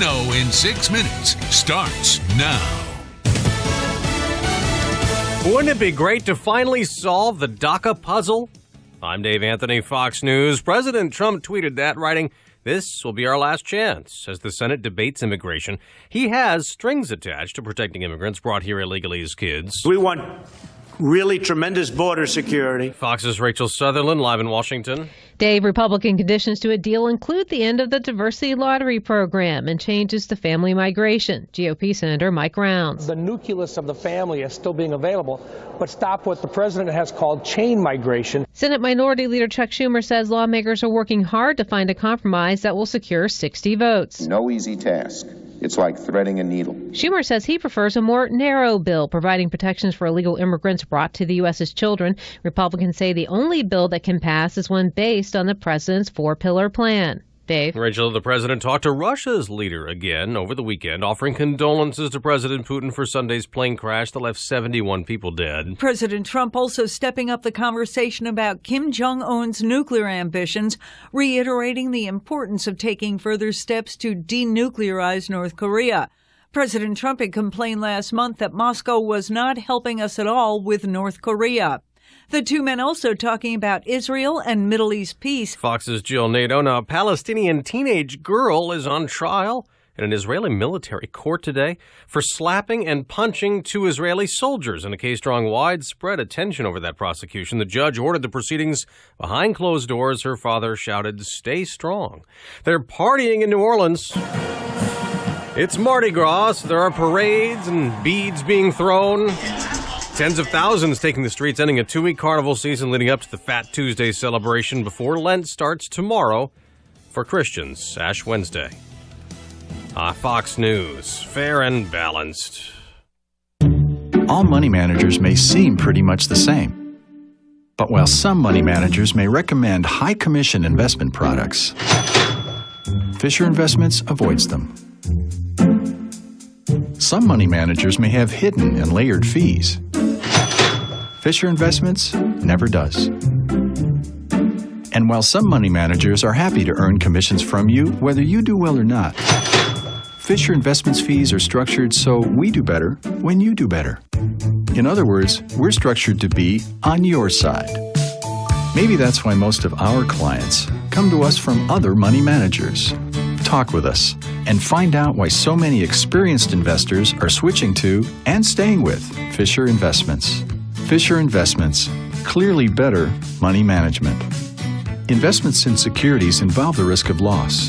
know in 6 minutes starts now. Wouldn't it be great to finally solve the DACA puzzle? I'm Dave Anthony, Fox News. President Trump tweeted that, writing, "This will be our last chance." As the Senate debates immigration, he has strings attached to protecting immigrants brought here illegally as kids. We want really tremendous border security. Fox's Rachel Sutherland, live in Washington. Dave, Republican conditions to a deal include the end of the diversity lottery program and changes to family migration. GOP Senator Mike Rounds. The nucleus of the family is still being available, but stop what the president has called chain migration. Senate Minority Leader Chuck Schumer says lawmakers are working hard to find a compromise that will secure 60 votes. No easy task. It's like threading a needle. Schumer says he prefers a more narrow bill, providing protections for illegal immigrants brought to the U.S. as children. Republicans say the only bill that can pass is one based on the president's four-pillar plan. Dave. Rachel, the president talked to Russia's leader again over the weekend, offering condolences to President Putin for Sunday's plane crash that left 71 people dead. President Trump also stepping up the conversation about Kim Jong-un's nuclear ambitions, reiterating the importance of taking further steps to denuclearize North Korea. President Trump had complained last month that Moscow was not helping us at all with North Korea. The two men also talking about Israel and Middle East peace. Fox's Jill Nato. Now, a Palestinian teenage girl is on trial in an Israeli military court today for slapping and punching two Israeli soldiers in a case drawing widespread attention over that prosecution. The judge ordered the proceedings behind closed doors. Her father shouted, "Stay strong." They're partying in New Orleans. It's Mardi Gras. There are parades and beads being thrown. Tens of thousands taking the streets, ending a 2-week carnival season leading up to the Fat Tuesday celebration before Lent starts tomorrow for Christians, Ash Wednesday. Fox News, fair and balanced. All money managers may seem pretty much the same. But while some money managers may recommend high commission investment products, Fisher Investments avoids them. Some money managers may have hidden and layered fees. Fisher Investments never does. And while some money managers are happy to earn commissions from you, whether you do well or not, Fisher Investments fees are structured so we do better when you do better. In other words, we're structured to be on your side. Maybe that's why most of our clients come to us from other money managers. Talk with us and find out why so many experienced investors are switching to and staying with Fisher Investments. Fisher Investments, clearly better money management. Investments in securities involve the risk of loss.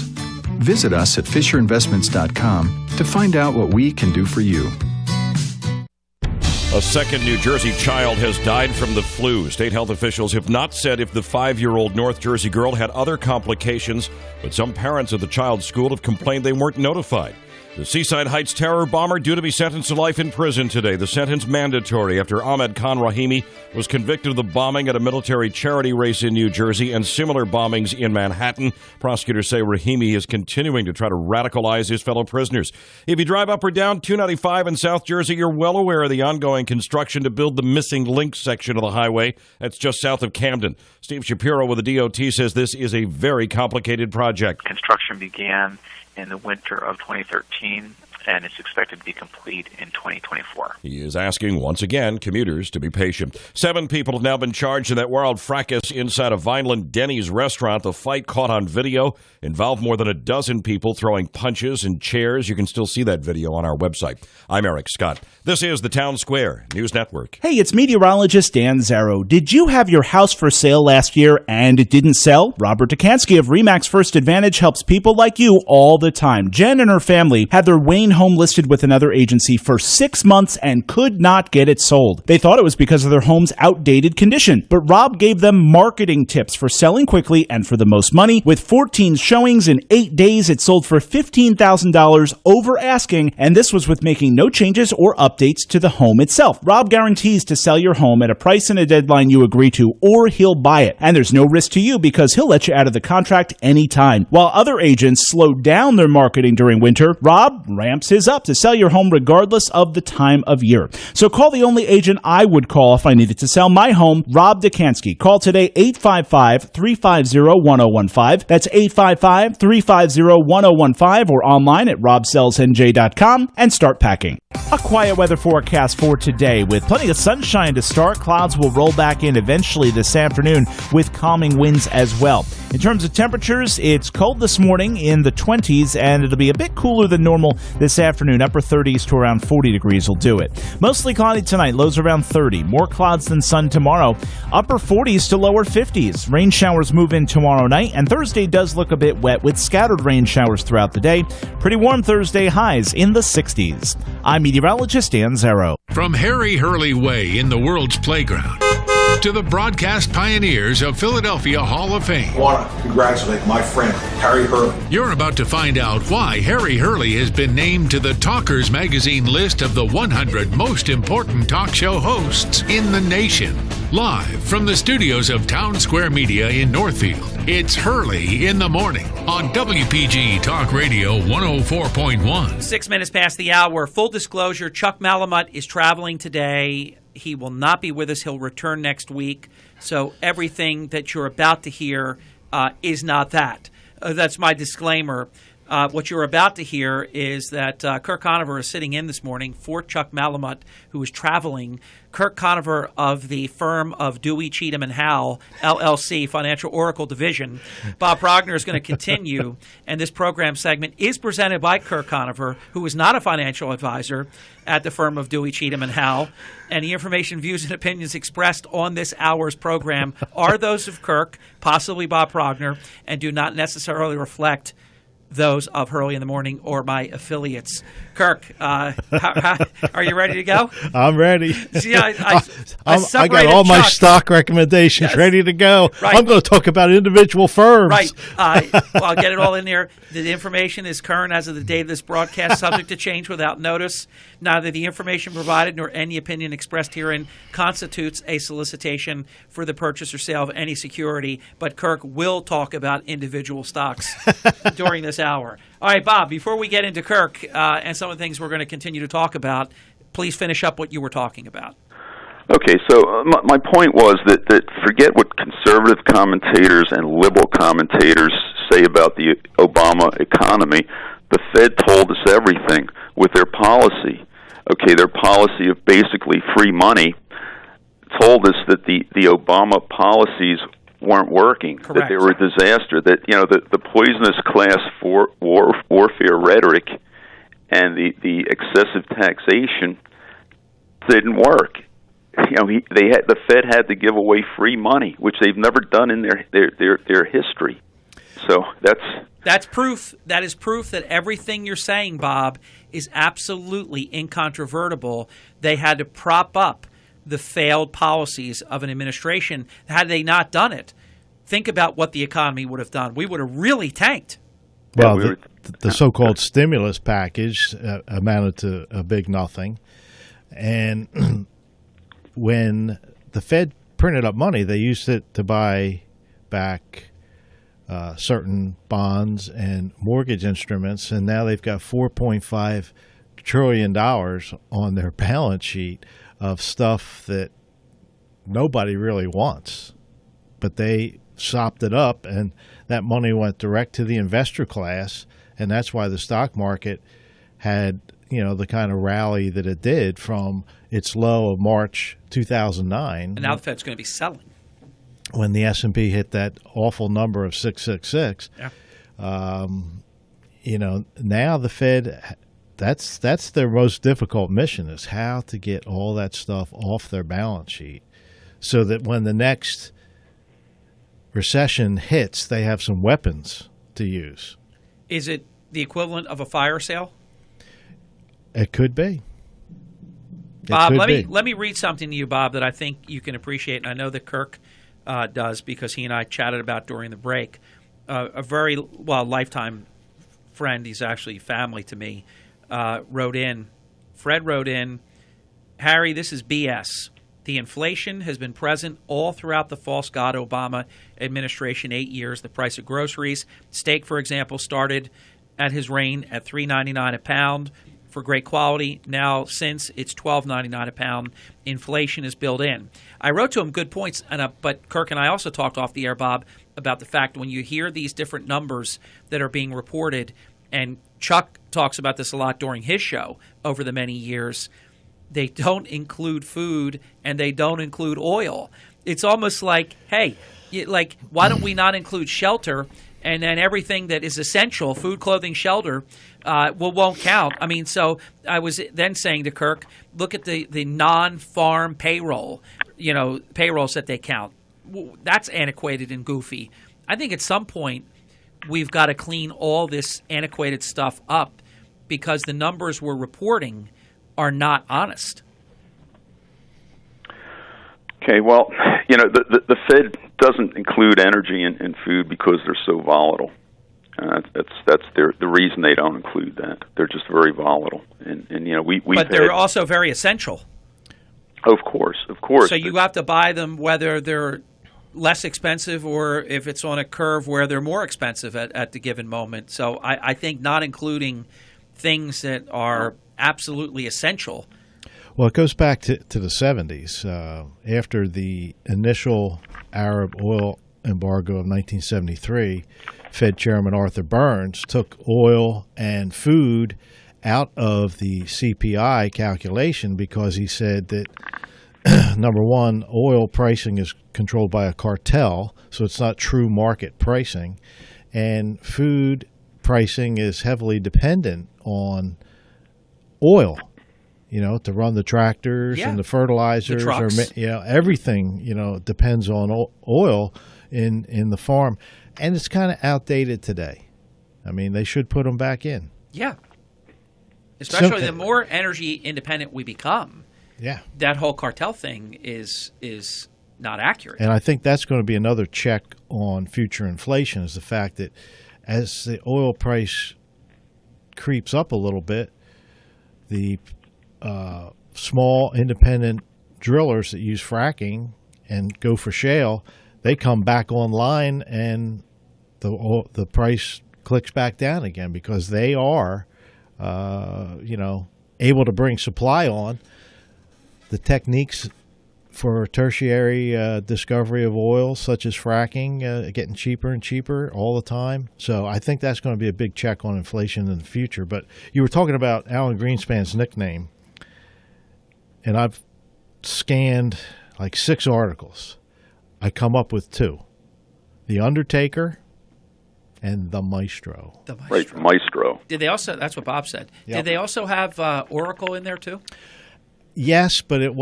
Visit us at FisherInvestments.com to find out what we can do for you. A second New Jersey child has died from the flu. State health officials have not said if the 5-year-old North Jersey girl had other complications, but some parents at the child's school have complained they weren't notified. The Seaside Heights terror bomber due to be sentenced to life in prison today. The sentence mandatory after Ahmed Khan Rahimi was convicted of the bombing at a military charity race in New Jersey and similar bombings in Manhattan. Prosecutors say Rahimi is continuing to try to radicalize his fellow prisoners. If you drive up or down 295 in South Jersey, you're well aware of the ongoing construction to build the missing link section of the highway. That's just south of Camden. Steve Shapiro with the DOT says this is a very complicated project. Construction began in the winter of 2013, and it's expected to be complete in 2024. He is asking, once again, commuters to be patient. 7 people have now been charged in that wild fracas inside a Vineland Denny's restaurant. The fight caught on video involved more than a dozen people throwing punches and chairs. You can still see that video on our website. I'm Eric Scott. This is the Town Square News Network. Hey, it's meteorologist Dan Zarrow. Did you have your house for sale last year and it didn't sell? Robert Dukansky of RE/MAX First Advantage helps people like you all the time. Jen and her family had their Wayne home listed with another agency for 6 months and could not get it sold. They thought it was because of their home's outdated condition, but Rob gave them marketing tips for selling quickly and for the most money. With 14 showings in 8 days, it sold for $15,000 over asking, and this was with making no changes or updates to the home itself. Rob guarantees to sell your home at a price and a deadline you agree to, or he'll buy it. And there's no risk to you because he'll let you out of the contract anytime. While other agents slowed down their marketing during winter, Rob ramped Stamps is up to sell your home regardless of the time of year. So call the only agent I would call if I needed to sell my home, Rob Dukansky. Call today, 855-350-1015. That's 855-350-1015 or online at robsellsnj.com and start packing. A quiet weather forecast for today with plenty of sunshine to start. Clouds will roll back in eventually this afternoon with calming winds as well. In terms of temperatures, it's cold this morning in the 20s, and it'll be a bit cooler than normal this afternoon. Upper 30s to around 40 degrees will do it. Mostly cloudy tonight, lows around 30. More clouds than sun tomorrow. Upper 40s to lower 50s. Rain showers move in tomorrow night, and Thursday does look a bit wet with scattered rain showers throughout the day. Pretty warm Thursday, highs in the 60s. I'm meteorologist Dan Zero. From Harry Hurley Way in the world's playground to the broadcast pioneers of Philadelphia Hall of Fame. I want to congratulate my friend, Harry Hurley. You're about to find out why Harry Hurley has been named to the Talkers Magazine list of the 100 most important talk show hosts in the nation. Live from the studios of Town Square Media in Northfield, it's Hurley in the Morning on WPG Talk Radio 104.1. 6 minutes past the hour. Full disclosure, Chuck Malamut is traveling today. He will not be with us. He'll return next week. So everything that you're about to hear is not that. That's my disclaimer. What you're about to hear is that Kirk Conover is sitting in this morning for Chuck Malamut, who is traveling. Kirk Conover of the firm of Dewey, Cheatham & Howell, LLC, Financial Oracle Division. Bob Progner is going to continue, and this program segment is presented by Kirk Conover, who is not a financial advisor at the firm of Dewey, Cheatham & Howell. And the information, views, and opinions expressed on this hour's program are those of Kirk, possibly Bob Progner, and do not necessarily reflect those of Hurley in the Morning or my affiliates. Kirk, are you ready to go? I'm ready. See, I got all my stock recommendations ready to go. Right. I'm going to talk about individual firms. Right. Well, I'll get it all in there. The information is current as of the date of this broadcast, subject to change without notice. Neither the information provided nor any opinion expressed herein constitutes a solicitation for the purchase or sale of any security, but Kirk will talk about individual stocks during this hour. All right, Bob, before we get into Kirk and some of the things we're going to continue to talk about, please finish up what you were talking about. Okay, so my point was that forget what conservative commentators and liberal commentators say about the Obama economy. The Fed told us everything with their policy. Okay, their policy of basically free money told us that the Obama policies weren't working, Correct. That they were a disaster, that the poisonous class warfare rhetoric and the excessive taxation didn't work. The Fed had to give away free money, which they've never done in their history. So that's proof. That is proof that everything you're saying, Bob, is absolutely incontrovertible. They had to prop up the failed policies of an administration. Had they not done it, think about what the economy would have done. We would have really tanked. Well, the so-called stimulus package amounted to a big nothing. And when the Fed printed up money, they used it to buy back certain bonds and mortgage instruments, and now they've got $4.5 trillion on their balance sheet of stuff that nobody really wants. But they sopped it up, and that money went direct to the investor class, and that's why the stock market had the kind of rally that it did from its low of March 2009. And now the Fed's going to be selling. When the S&P hit that awful number of 666, now the Fed, that's their most difficult mission, is how to get all that stuff off their balance sheet so that when the next recession hits, they have some weapons to use. Is it the equivalent of a fire sale? It could be. Bob, let me read something to you, Bob, that I think you can appreciate, and I know that Kirk does because he and I chatted about during the break. A very, lifetime friend, he's actually family to me, wrote in. Fred wrote in, Harry, this is BS. The inflation has been present all throughout the false god Obama administration, 8 years. The price of groceries, steak, for example, started at his reign at $3.99 a pound. for great quality. Now, since it's $12.99 a pound, inflation is built in. I wrote to him good points, but Kirk and I also talked off the air, Bob, about the fact when you hear these different numbers that are being reported, and Chuck talks about this a lot during his show over the many years, they don't include food and they don't include oil. It's almost like, hey, why don't we not include shelter, and then everything that is essential, food, clothing, shelter, won't count. I mean, so I was then saying to Kirk, look at the non-farm payroll, payrolls that they count. That's antiquated and goofy. I think at some point we've got to clean all this antiquated stuff up because the numbers we're reporting are not honest. Okay, well, the Fed doesn't include energy in food because they're so volatile. That's the reason they don't include that. They're just very volatile, and But they're also very essential. Of course. So you have to buy them whether they're less expensive or if it's on a curve where they're more expensive at the given moment. So I think not including things that are absolutely essential. Well, it goes back to the 70s. After the initial Arab oil embargo of 1973, Fed Chairman Arthur Burns took oil and food out of the CPI calculation because he said that, number one, oil pricing is controlled by a cartel, so it's not true market pricing, and food pricing is heavily dependent on oil, to run the tractors and the fertilizers, everything, depends on oil in the farm. And it's kind of outdated today. I mean, they should put them back in. Yeah. Especially the more energy independent we become. Yeah. That whole cartel thing is not accurate. And I think that's going to be another check on future inflation, is the fact that as the oil price creeps up a little bit, the small independent drillers that use fracking and go for shale, they come back online and the price clicks back down again because they are, able to bring supply on. The techniques for tertiary discovery of oil, such as fracking, getting cheaper and cheaper all the time. So I think that's going to be a big check on inflation in the future. But you were talking about Alan Greenspan's nickname, and I've scanned like 6 articles. I come up with 2. The Undertaker and the Maestro. Right, Maestro. Did they also, that's what Bob said. Yep. Did they also have Oracle in there too? Yes, but it's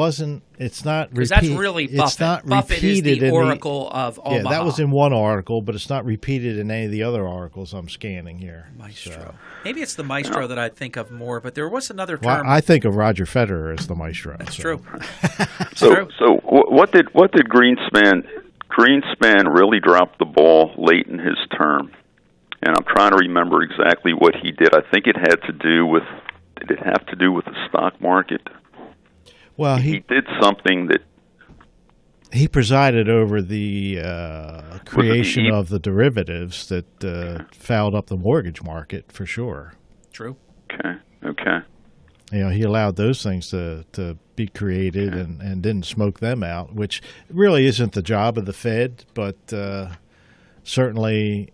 not repeated. Because that's really Buffett. It's not Buffett is repeated the Oracle of Omaha. Yeah, that was in one article, but it's not repeated in any of the other articles I'm scanning here. Maestro. So. Maybe it's the Maestro that I think of more, but there was another term. Well, I think of Roger Federer as the Maestro. That's true. So what did Greenspan really drop the ball late in his term? And I'm trying to remember exactly what he did. I think it had to do with. Did it have to do with the stock market? Well, he did something that he presided over the creation of the derivatives that fouled up the mortgage market for sure. True. Okay. He allowed those things to be created and didn't smoke them out, which really isn't the job of the Fed, but certainly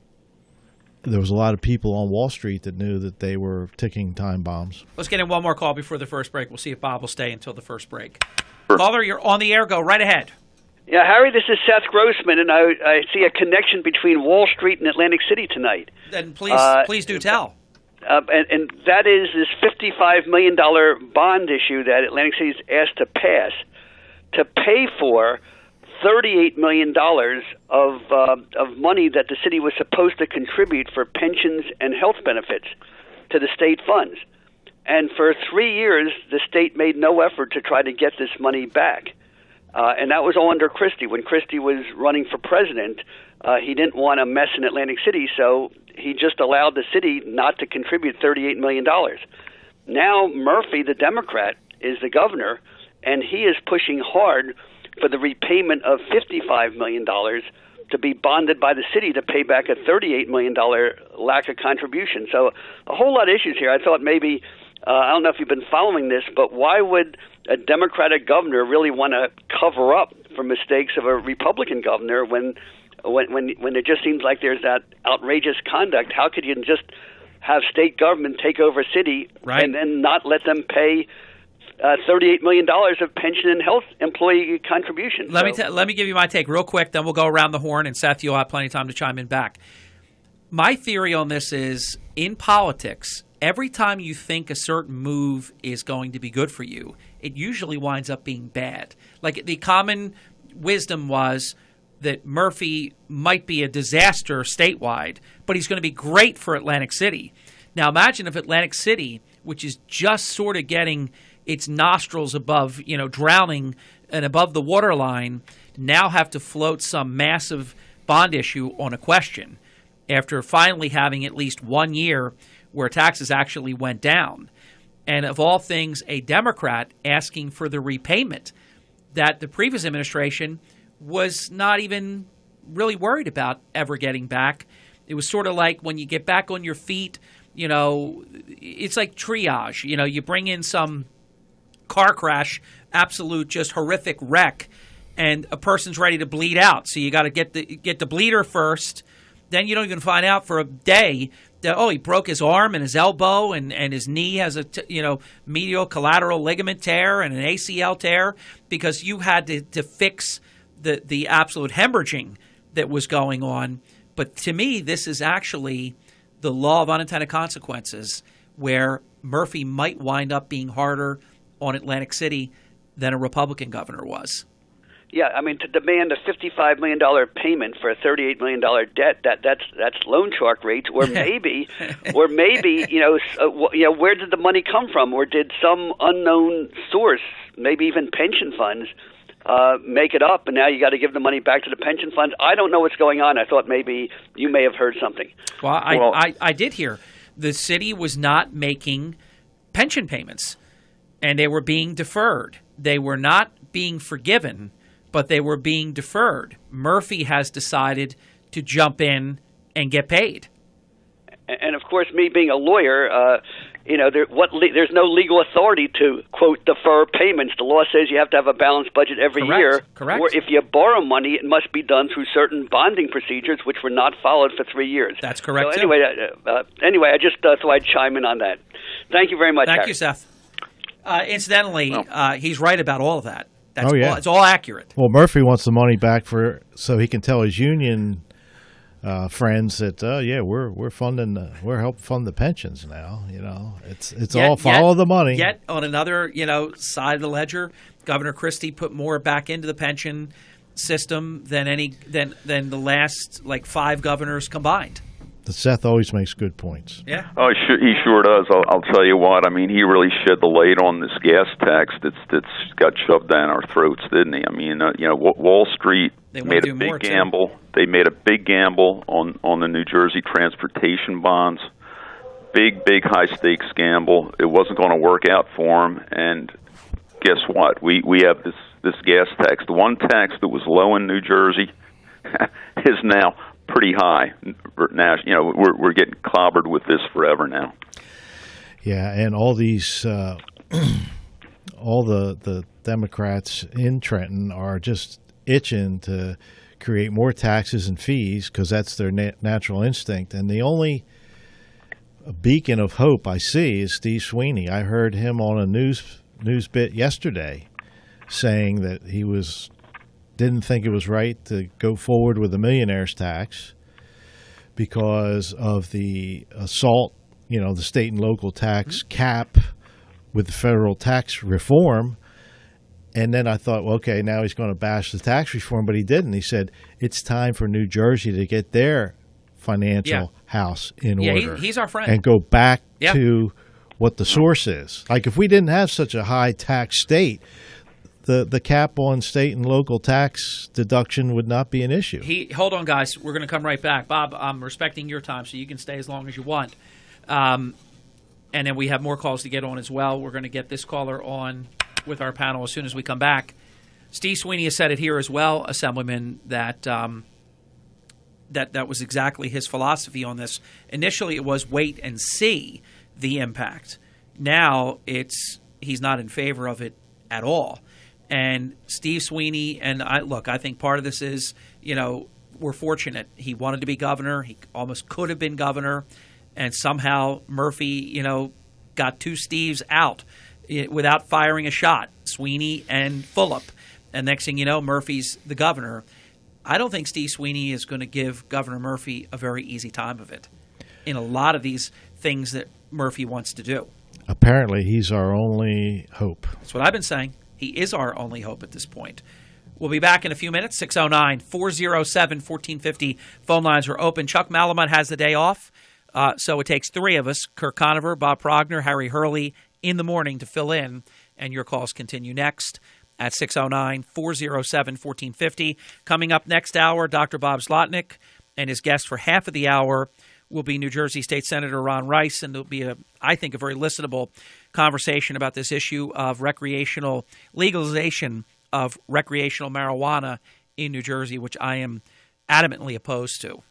there was a lot of people on Wall Street that knew that they were ticking time bombs. Let's get in one more call before the first break. We'll see if Bob will stay until the first break. Sure. Caller, you're on the air. Go right ahead. Yeah, Harry, this is Seth Grossman, and I see a connection between Wall Street and Atlantic City tonight. Then please do tell. And that is this $55 million bond issue that Atlantic City is asked to pass to pay for $38 million of money that the city was supposed to contribute for pensions and health benefits to the state funds. And for 3 years, the state made no effort to try to get this money back. And that was all under Christie. When Christie was running for president, he didn't want a mess in Atlantic City, so he just allowed the city not to contribute $38 million. Now Murphy, the Democrat, is the governor, and he is pushing hard for the repayment of $55 million to be bonded by the city to pay back a $38 million lack of contribution. So a whole lot of issues here. I thought maybe I don't know if you've been following this, but why would a Democratic governor really want to cover up for mistakes of a Republican governor when it just seems like there's that outrageous conduct? How could you just have state government take over a city and then not let them pay $38 million of pension and health employee contributions? Let me give you my take real quick, then we'll go around the horn, and Seth, you'll have plenty of time to chime in back. My theory on this is, in politics, every time you think a certain move is going to be good for you, it usually winds up being bad. Like, the common wisdom was that Murphy might be a disaster statewide, but he's going to be great for Atlantic City. Now, imagine if Atlantic City, which is just sort of getting its nostrils above, drowning and above the waterline, now have to float some massive bond issue on a question after finally having at least 1 year where taxes actually went down. And of all things, a Democrat asking for the repayment that the previous administration was not even really worried about ever getting back. It was sort of like when you get back on your feet, it's like triage. You bring in some car crash, absolute just horrific wreck, and a person's ready to bleed out. So you got to get the bleeder first. Then you don't even find out for a day that, he broke his arm and his elbow and his knee has a medial collateral ligament tear and an ACL tear because you had to fix the absolute hemorrhaging that was going on. But to me, this is actually the law of unintended consequences, where Murphy might wind up being harder on Atlantic City than a Republican governor was. Yeah, I mean, to demand a $55 million payment for a $38 million debt, that's loan shark rates, or maybe, where did the money come from, or did some unknown source, maybe even pension funds, make it up, and now you got to give the money back to the pension funds? I don't know what's going on. I thought maybe you may have heard something. Well, I did hear the city was not making pension payments, and they were being deferred. They were not being forgiven, but they were being deferred. Murphy has decided to jump in and get paid. And of course, me being a lawyer, there's no legal authority to, quote, defer payments. The law says you have to have a balanced budget every year. Correct. Or if you borrow money, it must be done through certain bonding procedures, which were not followed for 3 years. That's correct. So anyway, I just thought I'd chime in on that. Thank you very much, Thank Harry. you, Seth. Incidentally, he's right about all of that. That's it's all accurate. Well, Murphy wants the money back so he can tell his union friends that we're funding we're helping fund the pensions now. It's all follow the money. Yet on another side of the ledger, Governor Christie put more back into the pension system than the last 5 governors combined. Seth always makes good points. Yeah. Oh, he sure does. I'll tell you what. I mean, he really shed the light on this gas tax that's got shoved down our throats, didn't he? I mean, Wall Street made a big gamble. They made a big gamble on the New Jersey transportation bonds. Big high stakes gamble. It wasn't going to work out for them. And guess what? We have this gas tax. The one tax that was low in New Jersey is now pretty high. Now, we're getting clobbered with this forever now. Yeah, and all these, all the Democrats in Trenton are just itching to create more taxes and fees because that's their natural instinct. And the only beacon of hope I see is Steve Sweeney. I heard him on a news bit yesterday saying that he didn't think it was right to go forward with the millionaire's tax because of the assault, the state and local tax cap with the federal tax reform. And then I thought, well, okay, now he's going to bash the tax reform, but he didn't. He said it's time for New Jersey to get their financial house in order. He's our friend. And go back to what the source is. Like if we didn't have such a high tax state, the cap on state and local tax deduction would not be an issue. Hold on, guys. We're going to come right back. Bob, I'm respecting your time, so you can stay as long as you want. And then we have more calls to get on as well. We're going to get this caller on with our panel as soon as we come back. Steve Sweeney has said it here as well, Assemblyman, that was exactly his philosophy on this. Initially, it was wait and see the impact. now he's not in favor of it at all. And Steve Sweeney, and I think part of this is, we're fortunate. He wanted to be governor. He almost could have been governor. And somehow Murphy, got two Steves out without firing a shot, Sweeney and Fulop. And next thing you know, Murphy's the governor. I don't think Steve Sweeney is going to give Governor Murphy a very easy time of it in a lot of these things that Murphy wants to do. Apparently, he's our only hope. That's what I've been saying. He is our only hope at this point. We'll be back in a few minutes. 609-407-1450. Phone lines are open. Chuck Malamut has the day off, so it takes three of us, Kirk Conover, Bob Progner, Harry Hurley, in the morning to fill in, and your calls continue next at 609-407-1450. Coming up next hour, Dr. Bob Zlotnick and his guest for half of the hour will be New Jersey State Senator Ron Rice, and there'll be, I think, a very listenable conversation about this issue of legalization of recreational marijuana in New Jersey, which I am adamantly opposed to.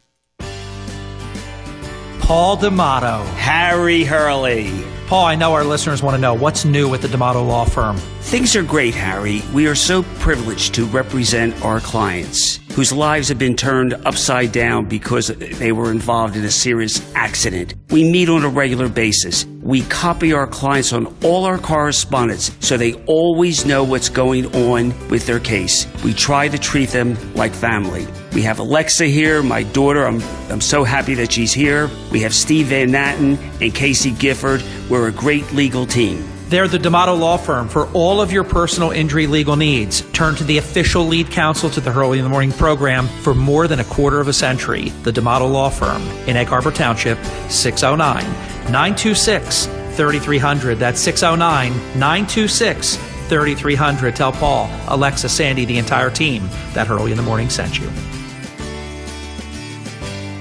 Paul D'Amato. Harry Hurley. Paul, I know our listeners want to know what's new with the D'Amato Law Firm. Things are great, Harry. We are so privileged to represent our clients whose lives have been turned upside down because they were involved in a serious accident. We meet on a regular basis. We copy our clients on all our correspondence so they always know what's going on with their case. We try to treat them like family. We have Alexa here, my daughter. I'm so happy that she's here. We have Steve Van Natten and Casey Gifford. We're a great legal team. They're the D'Amato Law Firm for all of your personal injury legal needs. Turn to the official lead counsel to the Hurley in the Morning program for more than a quarter of a century. The D'Amato Law Firm in Egg Harbor Township, 609-926-3300. That's 609-926-3300. Tell Paul, Alexa, Sandy, the entire team that Hurley in the Morning sent you.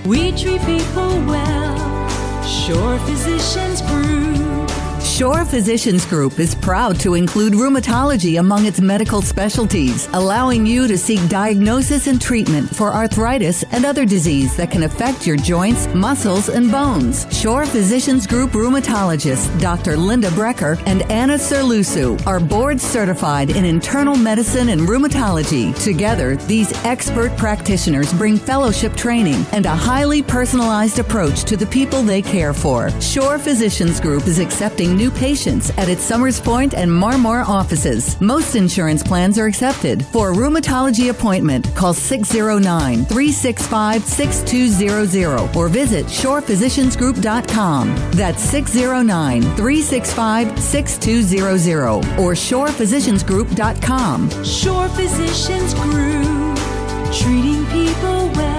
We treat people well. Shore Physicians Group. Shore Physicians Group is proud to include rheumatology among its medical specialties, allowing you to seek diagnosis and treatment for arthritis and other disease that can affect your joints, muscles, and bones. Shore Physicians Group rheumatologists Dr. Linda Brecker and Anna Serlusu are board certified in internal medicine and rheumatology. Together, these expert practitioners bring fellowship training and a highly personalized approach to the people they care for. Shore Physicians Group is accepting new patients at its Summers Point and Marmore offices. Most insurance plans are accepted. For a rheumatology appointment, call 609-365-6200 or visit shorephysiciansgroup.com. That's 609-365-6200 or shorephysiciansgroup.com. Shore Physicians Group, treating people well.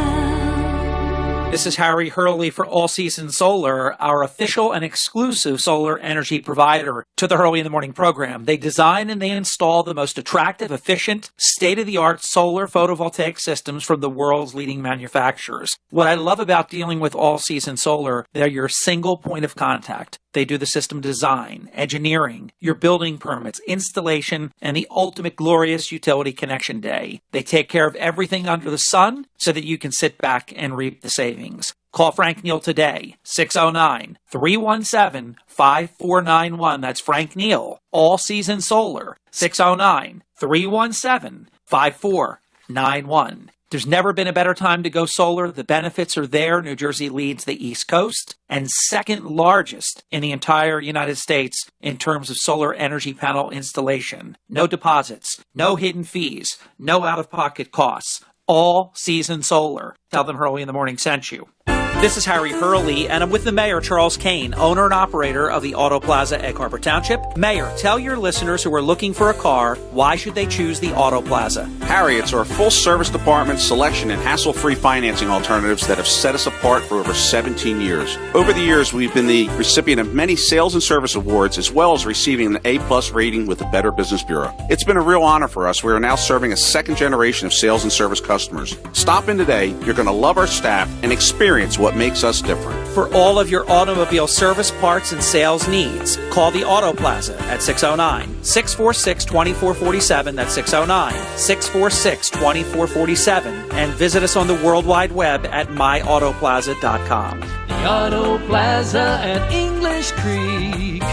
This is Harry Hurley for All Season Solar, our official and exclusive solar energy provider to the Hurley in the Morning program. They design and they install the most attractive, efficient, state-of-the-art solar photovoltaic systems from the world's leading manufacturers. What I love about dealing with All Season Solar, they're your single point of contact. They do the system design, engineering, your building permits, installation, and the ultimate glorious utility connection day. They take care of everything under the sun so that you can sit back and reap the savings. Call Frank Neal today, 609-317-5491. That's Frank Neal, All Season Solar, 609-317-5491. There's never been a better time to go solar. The benefits are there. New Jersey leads the East Coast and second largest in the entire United States in terms of solar energy panel installation. No deposits, no hidden fees, no out-of-pocket costs. All Season Solar. Tell them Hurley in the Morning sent you. This is Harry Hurley, and I'm with the Mayor, Charles Kane, owner and operator of the Auto Plaza, Egg Harbor Township. Mayor, tell your listeners who are looking for a car, why should they choose the Auto Plaza? Harry, it's our full-service department, selection, and hassle-free financing alternatives that have set us apart for over 17 years. Over the years, we've been the recipient of many sales and service awards, as well as receiving an A-plus rating with the Better Business Bureau. It's been a real honor for us. We are now serving a second generation of sales and service customers. Stop in today. You're going to love our staff and experience what makes us different. For all of your automobile service, parts, and sales needs, call the Auto Plaza at 609-646-2447. That's 609-646-2447. And visit us on the World Wide Web at myautoplaza.com. The Auto Plaza at English Creek.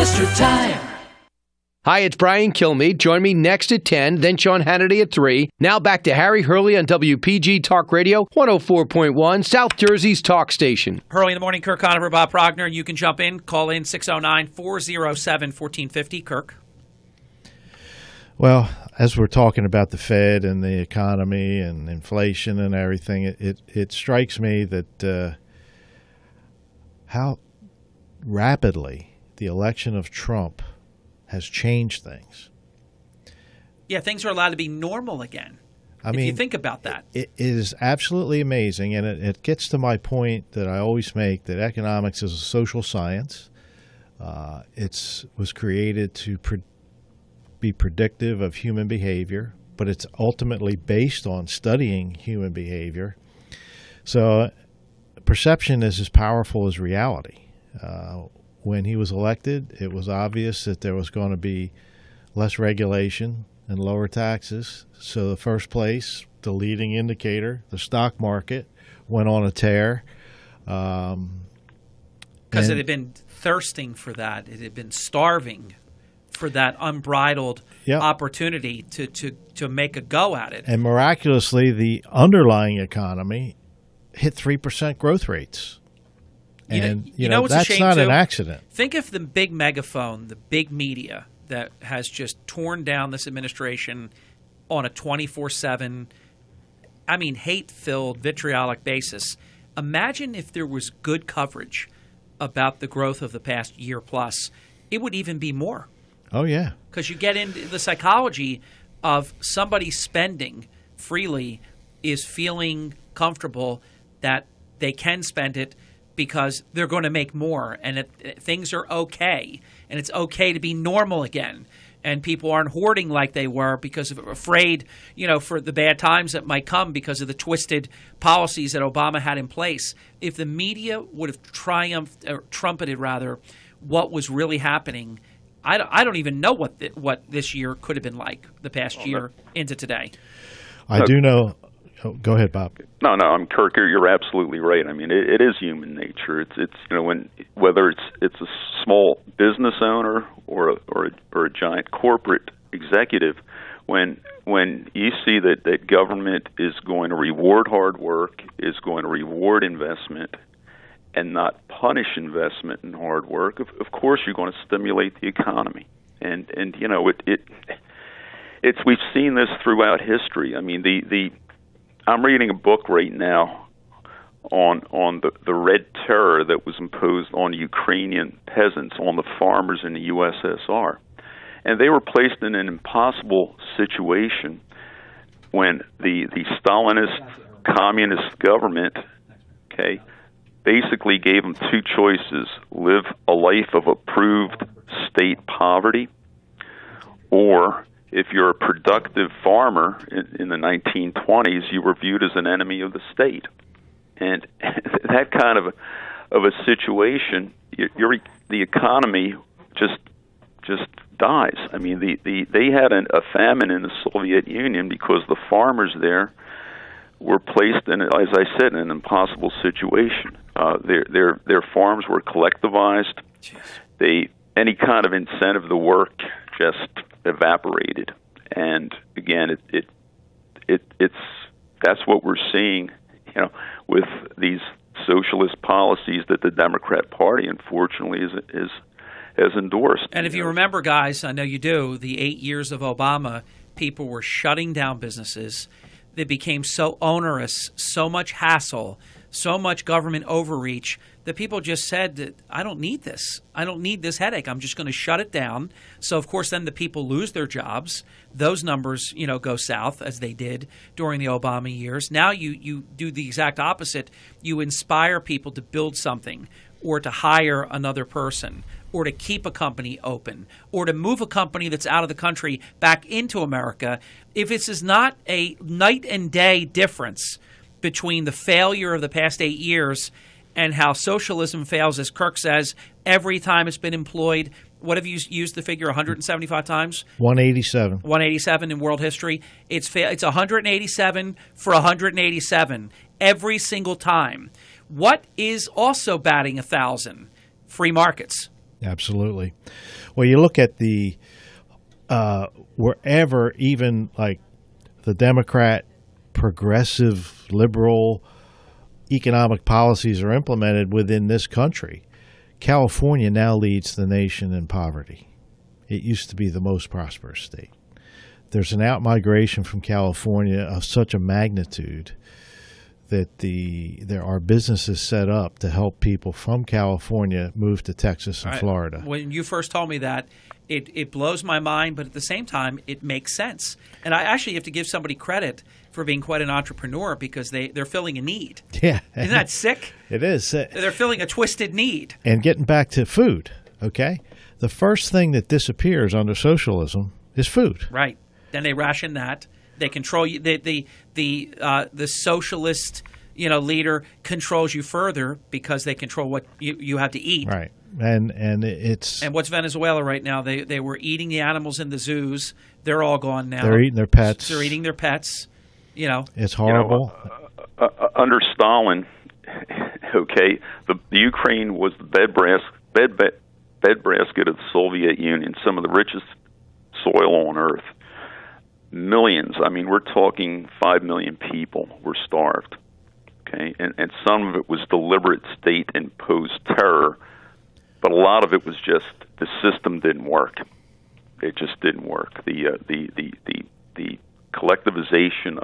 Mr. Tire. Hi, it's Brian Kilmeade. Join me next at 10, then Sean Hannity at 3. Now back to Harry Hurley on WPG Talk Radio, 104.1, South Jersey's talk station. Hurley in the morning, Kirk Conover, Bob Progner, and you can jump in. Call in 609-407-1450. Kirk. Well, as we're talking about the Fed and the economy and inflation and everything, it strikes me that how rapidly the election of Trump has changed things. Yeah, things are allowed to be normal again. If you think about that. It is absolutely amazing, and it gets to my point that I always make, that economics is a social science. It was created to be predictive of human behavior, but it's ultimately based on studying human behavior. So perception is as powerful as reality. When he was elected, it was obvious that there was going to be less regulation and lower taxes. So the first place, the leading indicator, the stock market, went on a tear. Because it had been thirsting for that. It had been starving for that unbridled opportunity to make a go at it. And miraculously, the underlying economy hit 3% growth rates. And you know what's that's a shame not too? an accident. Think of the big megaphone, the big media that has just torn down this administration on a 24/7, hate-filled, vitriolic basis. Imagine if there was good coverage about the growth of the past year plus. It would even be more. Oh, yeah. Because you get into the psychology of somebody spending freely is feeling comfortable that they can spend it because they're going to make more, and things are okay, and it's okay to be normal again, and people aren't hoarding like they were because of afraid, for the bad times that might come because of the twisted policies that Obama had in place. If the media would have trumpeted what was really happening, I don't even know what this year could have been like, the past year into today. I do know. Oh, go ahead, Bob. No, I'm Kirk. You're absolutely right. It is human nature. It's whether it's a small business owner or a giant corporate executive, when you see that government is going to reward hard work, is going to reward investment, and not punish investment in hard work, of course you're going to stimulate the economy. And we've seen this throughout history. I'm reading a book right now on the Red Terror that was imposed on Ukrainian peasants, on the farmers in the USSR. And they were placed in an impossible situation when the Stalinist communist government, basically gave them two choices: live a life of approved state poverty, or if you're a productive farmer in the 1920s, you were viewed as an enemy of the state. And that kind of a situation, the economy just dies. They had a famine in the Soviet Union because the farmers there were placed in, as I said, in an impossible situation. Their farms were collectivized. Any kind of incentive to work just evaporated, and again, it's that's what we're seeing, with these socialist policies that the Democrat Party, unfortunately, has endorsed. And if you remember, guys, I know you do, the 8 years of Obama, people were shutting down businesses. They became so onerous, so much hassle, so much government overreach that people just said that I don't need this. I don't need this headache. I'm just going to shut it down. So, of course, then the people lose their jobs. Those numbers, go south as they did during the Obama years. Now you do the exact opposite. You inspire people to build something or to hire another person or to keep a company open or to move a company that's out of the country back into America. If this is not a night and day difference between the failure of the past 8 years and how socialism fails, as Kirk says, every time it's been employed. What have you used the figure 175 times? 187. 187 in world history. It's 187 for 187 every single time. What is also batting 1,000? Free markets. Absolutely. Well, you look at the wherever, even like the Democrat, progressive, liberal economic policies are implemented within this country, California now leads the nation in poverty. It used to be the most prosperous state. There's an outmigration from California of such a magnitude that there are businesses set up to help people from California move to Texas and Florida. When you first told me that, it blows my mind, but at the same time, it makes sense. And I actually have to give somebody credit for being quite an entrepreneur because they're filling a need. Yeah. Isn't that sick? It is. They're filling a twisted need. And getting back to food, okay? The first thing that disappears under socialism is food. Right. Then they ration that. They control you. The socialist, leader controls you further because they control what you have to eat. Right. And it's what's Venezuela right now? They were eating the animals in the zoos. They're all gone now. They're eating their pets. They're eating their pets. It's horrible. Under Stalin, okay, the Ukraine was the breadbasket of the Soviet Union, some of the richest soil on earth. Millions, I mean, we're talking 5 million people were starved, okay? And some of it was deliberate state-imposed terror, but a lot of it was just the system didn't work. It just didn't work. The collectivization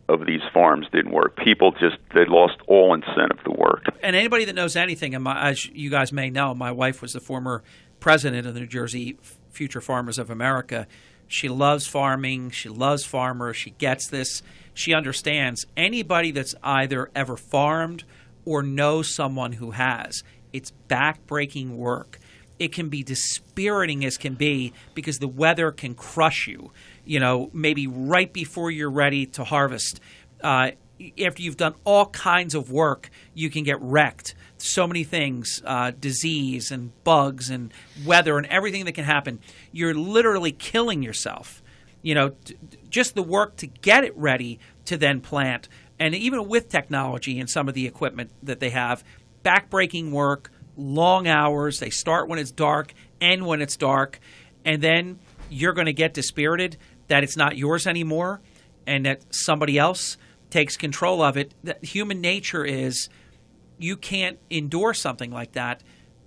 of these farms didn't work. People they lost all incentive to work. And anybody that knows anything, as you guys may know, my wife was the former president of the New Jersey Future Farmers of America. She loves farming. She loves farmers. She gets this. She understands anybody that's either ever farmed or knows someone who has. It's back-breaking work. It can be dispiriting as can be because the weather can crush you, maybe right before you're ready to harvest. After you've done all kinds of work, you can get wrecked. So many things, disease and bugs and weather and everything that can happen. You're literally killing yourself. Just the work to get it ready to then plant. And even with technology and some of the equipment that they have, backbreaking work, long hours. They start when it's dark, end when it's dark. And then you're going to get dispirited that it's not yours anymore and that somebody else takes control of it. That human nature is you can't endure something like that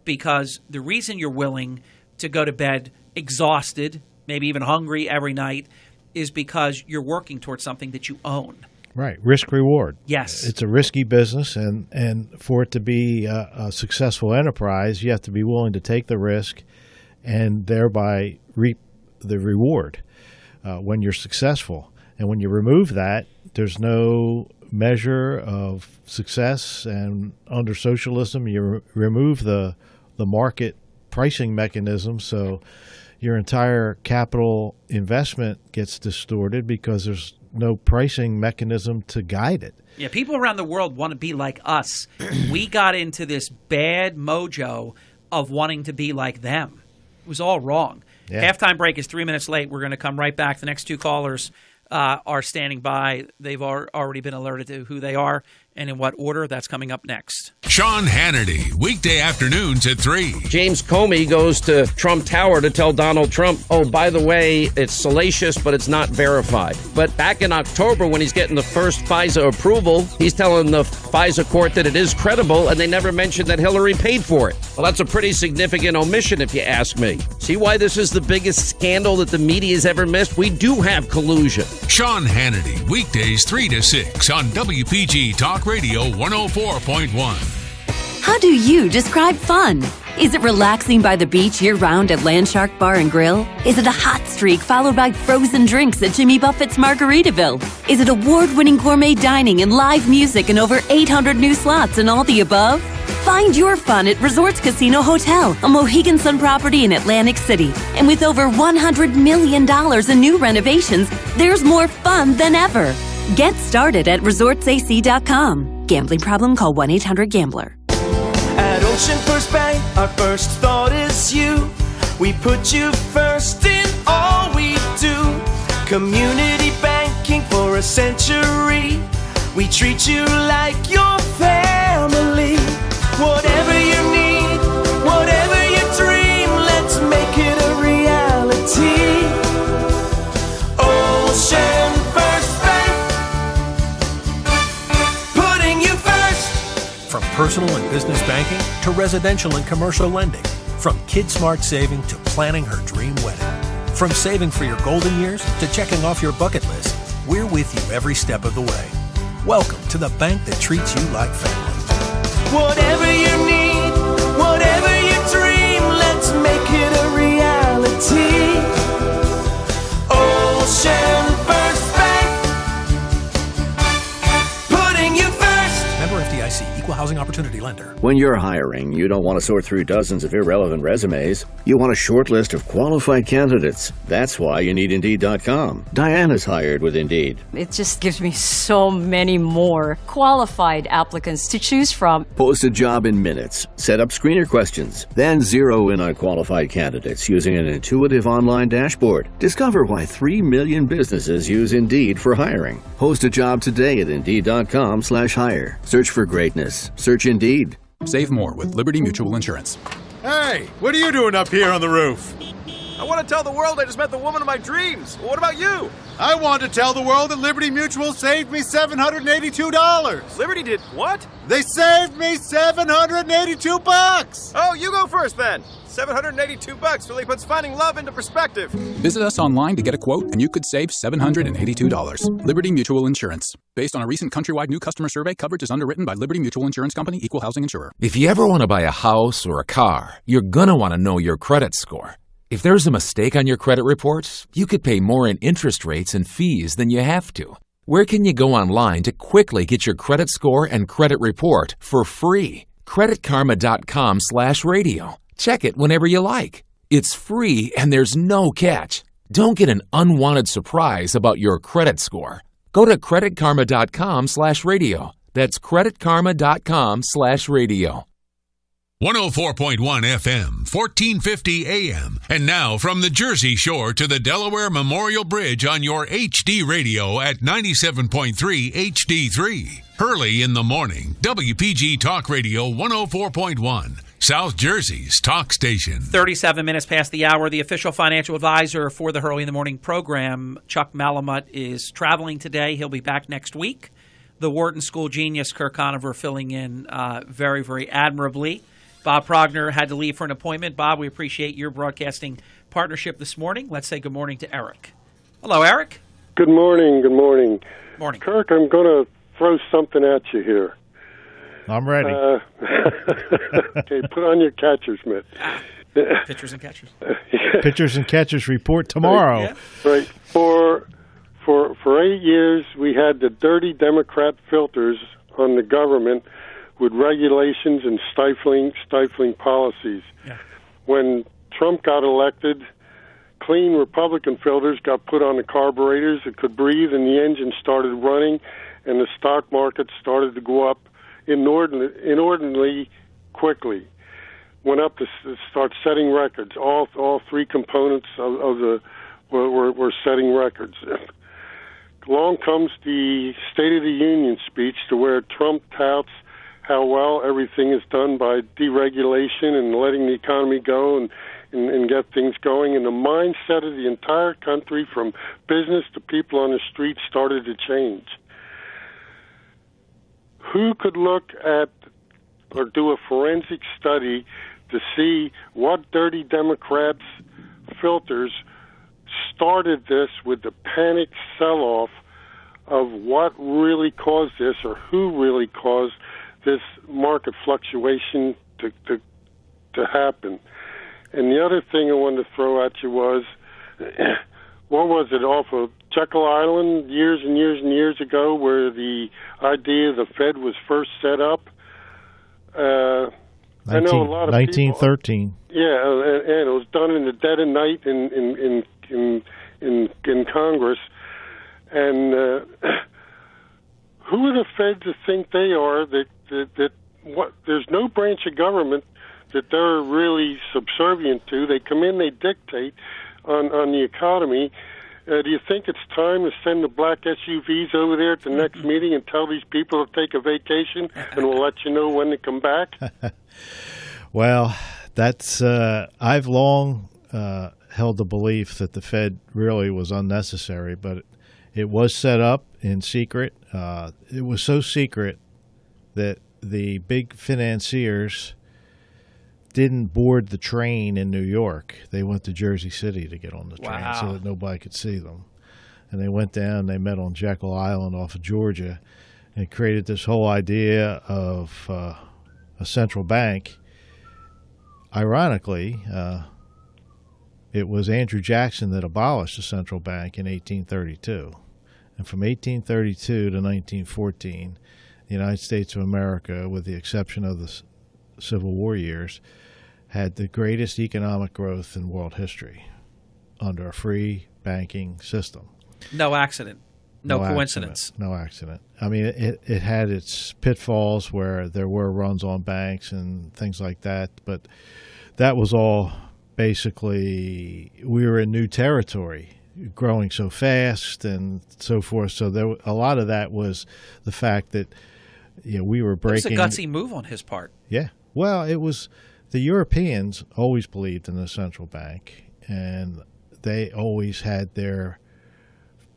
because the reason you're willing to go to bed exhausted, maybe even hungry every night, is because you're working towards something that you own. Right. Risk reward. Yes. It's a risky business, and for it to be a successful enterprise, you have to be willing to take the risk and thereby reap the reward when you're successful. And when you remove that, there's no measure of success. And under socialism, you remove the market pricing mechanism, so your entire capital investment gets distorted because there's no pricing mechanism to guide it. Yeah, people around the world want to be like us. We got into this bad mojo of wanting to be like them. It was all wrong. Yeah. Halftime break is 3 minutes late. We're going to come right back. The next two callers are standing by. They've already been alerted to who they are and in what order. That's coming up next. Sean Hannity, weekday afternoons at 3. James Comey goes to Trump Tower to tell Donald Trump, oh, by the way, it's salacious, but it's not verified. But back in October, when he's getting the first FISA approval, he's telling the FISA court that it is credible, and they never mentioned that Hillary paid for it. Well, that's a pretty significant omission, if you ask me. See why this is the biggest scandal that the media's ever missed? We do have collusion. Sean Hannity, weekdays 3 to 6 on WPG Talk Radio 104.1. How do you describe fun? Is it relaxing by the beach year-round at Landshark Bar and Grill? Is it a hot streak followed by frozen drinks at Jimmy Buffett's Margaritaville? Is it award-winning gourmet dining and live music and over 800 new slots and all the above? Find your fun at Resorts Casino Hotel, a Mohegan Sun property in Atlantic City. And with over $100 million in new renovations, there's more fun than ever. Get started at resortsac.com. Gambling problem? Call 1-800-GAMBLER. At Ocean First Bank, our first thought is you. We put you first in all we do. Community banking for a century. We treat you like your family. Whatever you need, whatever personal and business banking to residential and commercial lending. From Kid Smart Saving to planning her dream wedding. From saving for your golden years to checking off your bucket list, we're with you every step of the way. Welcome to the bank that treats you like family. Whatever you need, whatever you dream, let's make it a reality. Ocean First Bank, putting you first. Member FDIC, Equal Housing Opportunity Lender. When you're hiring, you don't want to sort through dozens of irrelevant resumes. You want a short list of qualified candidates. That's why you need Indeed.com. Diana's hired with Indeed. It just gives me so many more qualified applicants to choose from. Post a job in minutes. Set up screener questions. Then zero in on qualified candidates using an intuitive online dashboard. Discover why 3 million businesses use Indeed for hiring. Post a job today at Indeed.com/hire. Search for greatness. Search Indeed. Save more with Liberty Mutual Insurance. Hey, what are you doing up here on the roof? I want to tell the world I just met the woman of my dreams. What about you? I want to tell the world that Liberty Mutual saved me $782. Liberty did what? They saved me $782. Oh, you go first then. $782 really puts finding love into perspective. Visit us online to get a quote, and you could save $782. Liberty Mutual Insurance. Based on a recent countrywide new customer survey, coverage is underwritten by Liberty Mutual Insurance Company, Equal Housing Insurer. If you ever want to buy a house or a car, you're going to want to know your credit score. If there's a mistake on your credit report, you could pay more in interest rates and fees than you have to. Where can you go online to quickly get your credit score and credit report for free? CreditKarma.com/radio. Check it whenever you like. It's free and there's no catch. Don't get an unwanted surprise about your credit score. Go to CreditKarma.com/radio. That's CreditKarma.com/radio. 104.1 FM, 1450 AM. And now from the Jersey Shore to the Delaware Memorial Bridge on your HD radio at 97.3 HD3. Hurley in the morning. WPG Talk Radio 104.1. South Jersey's talk station. 37 minutes past the hour. The official financial advisor for the Hurley in the Morning program, Chuck Malamut, is traveling today. He'll be back next week. The Wharton School genius, Kirk Conover, filling in very, very admirably. Bob Progner had to leave for an appointment. Bob, we appreciate your broadcasting partnership this morning. Let's say good morning to Eric. Hello, Eric. Good morning. Good morning. Morning. Kirk, I'm going to throw something at you here. I'm ready. Okay, put on your catcher's mitt. Pitchers and catchers. Pitchers and catchers report tomorrow. Right. For 8 years, we had the dirty Democrat filters on the government with regulations and stifling policies. Yeah. When Trump got elected, clean Republican filters got put on the carburetors that could breathe, and the engine started running, and the stock market started to go up inordinately quickly. Went up to start setting records. All three components of the were setting records. Along comes the State of the Union speech, to where Trump touts how well everything is done by deregulation and letting the economy go and get things going. And the mindset of the entire country, from business to people on the street, started to change. Who could look at or do a forensic study to see what dirty Democrats' filters started this, with the panic sell-off of what really caused this, or who really caused this market fluctuation to happen? And the other thing I wanted to throw at you was, what was it, off of Jekyll Island years and years and years ago, where the idea of the Fed was first set up? I know a lot of 1913. People, yeah, and it was done in the dead of night in Congress. And who are the Feds that think they are? That what? There's no branch of government that they're really subservient to. They come in, they dictate on the economy. Do you think it's time to send the black SUVs over there at the next meeting and tell these people to take a vacation, and we'll let you know when to come back? Well, that's I've long held the belief that the Fed really was unnecessary, but it was set up in secret. It was so secret that the big financiers didn't board the train in New York. They went to Jersey City to get on the train so that nobody could see them. And they went down, they met on Jekyll Island off of Georgia, and created this whole idea of a central bank. Ironically, it was Andrew Jackson that abolished the central bank in 1832. And from 1832 to 1914, the United States of America, with the exception of the Civil War years, had the greatest economic growth in world history under a free banking system. No accident. No coincidence. No accident. I mean, it had its pitfalls where there were runs on banks and things like that, but that was all basically, we were in new territory, growing so fast and so forth. So there, a lot of that was the fact that we were breaking. It was a gutsy move on his part. Yeah. Well, it was, the Europeans always believed in the central bank, and they always had their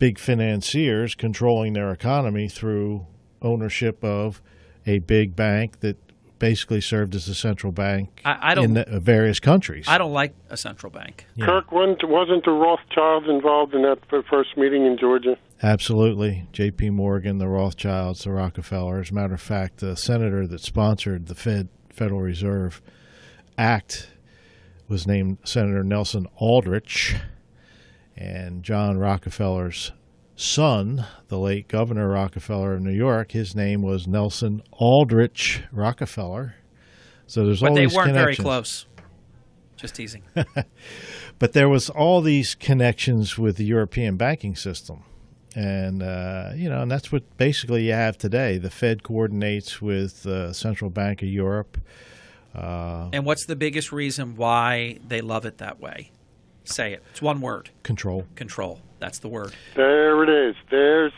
big financiers controlling their economy through ownership of a big bank that basically served as a central bank in various countries. I don't like a central bank. Yeah. Kirk, wasn't the Rothschilds involved in that first meeting in Georgia? Absolutely. J.P. Morgan, the Rothschilds, the Rockefellers. As a matter of fact, the senator that sponsored the Federal Reserve Act was named Senator Nelson Aldrich. And John Rockefeller's son, the late Governor Rockefeller of New York, his name was Nelson Aldrich Rockefeller. So there's all these connections. But they weren't very close. Just teasing. But there was all these connections with the European banking system. And, and that's what basically you have today. The Fed coordinates with the Central Bank of Europe. And what's the biggest reason why they love it that way? Say it. It's one word. Control. Control. That's the word. There it is. There's